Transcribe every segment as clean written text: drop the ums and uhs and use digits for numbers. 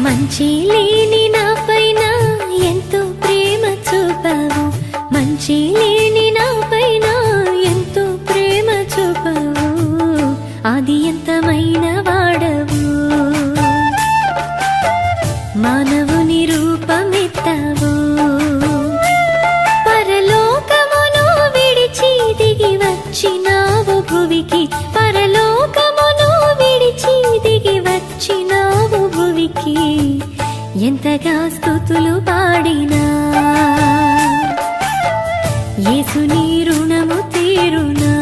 మంచి లేని నాపైన ఎంతో ప్రేమ చూపావు, మంచి లేని నాపైన ఎంతో ప్రేమ చూపావు, అది ఎంతమైన వాడవు, మానవుని రూపమెత్తావు, పరలోకమును విడిచి దిగి వచ్చినావు భువికి, పరలోకమును విడిచి దిగి వచ్చినావు భువికి, ఎంతగా స్తుతులు పాడినా యేసుని రుణము తీరునా.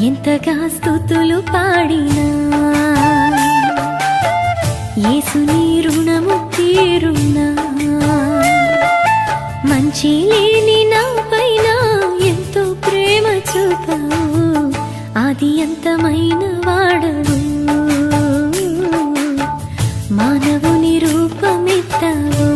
ఎంతగా స్తుతులు పాడినా యేసుని రుణము తీరునా. మంచి లేని నాపైన ఎంతో ప్రేమ చూపావు, అది ఎంతమైన వాడవు, మానవుని రూపమెత్తావు.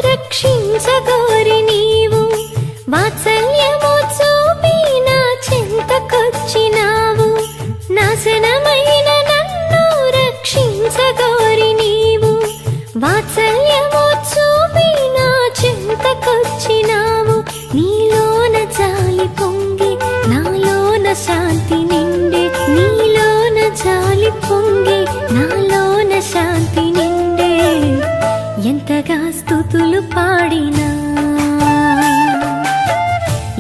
రక్షించగోరి నీవు వాత్సల్యము చూపి నా చెంతకొచ్చినావు, నాశనమైన నన్ను రక్షించగోరి నీవు వాత్సల్యము చూపి నా చెంతకొచ్చినావు. నీలోన జాలి పొంగి నాలోన శాంతి నిండే, నీలోన జాలి పొంగి నాలోన శాంతి నిండే, ఎంతగా స్తుతులు పాడినా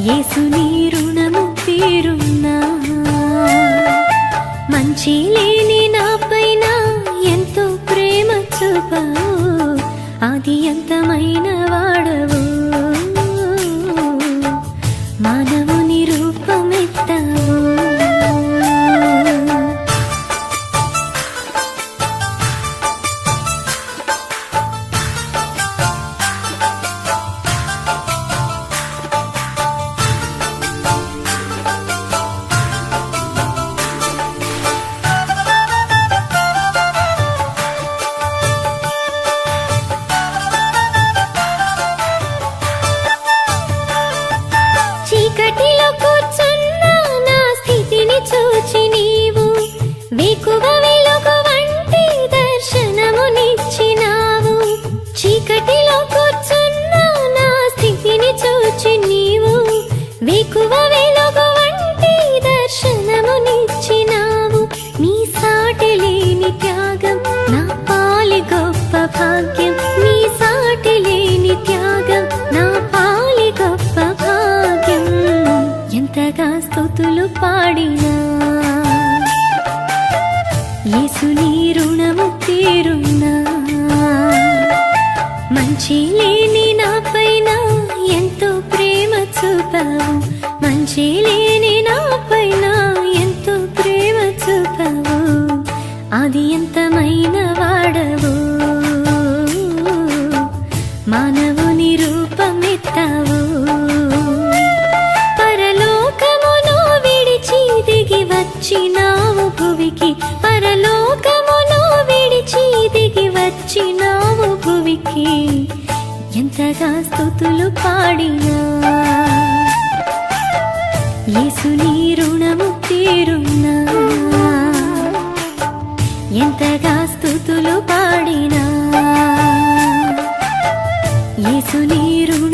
యేసుని రుణము తీరునా. మంచి లేని నాపైన ఎంతో ప్రేమ చూపావు, అది ఎంతమైన వాడవు, మానవుని రూపమెత్తావు. చీకటిలో కూర్చున్న నా స్థితిని చూచి నీవు వేకువ వెలుగు వంటి దర్శనమునిచ్చినావు, చీకటిలో కూర్చున్న నా స్థితిని చూచి నీవు వేకువ వెలుగు వంటి దర్శనమునిచ్చినావు. నీ సాటి లేని త్యాగం నా పాలి గొప్ప భాగ్యం, నీ సాటి లేని త్యాగం నా పాలి గొప్ప భాగ్యం, ఎంతగా స్తుతులు పాడినా యేసుని రుణము తీరునా. మంచి లేని నాపైన ఎంతో ప్రేమ చూపావు, మంచి లేని నాపైన ఎంతో ప్రేమ చూపావు, అది ఎంతమైన వాడవు, మానవుని రూపమెత్తావు, పరలోకమును విడిచి ఎంతగా స్తుతులు పాడినా యేసు నీ రుణము తీరునా ఎంతగా స్తుతులు పాడినా యేసు నీ రుణము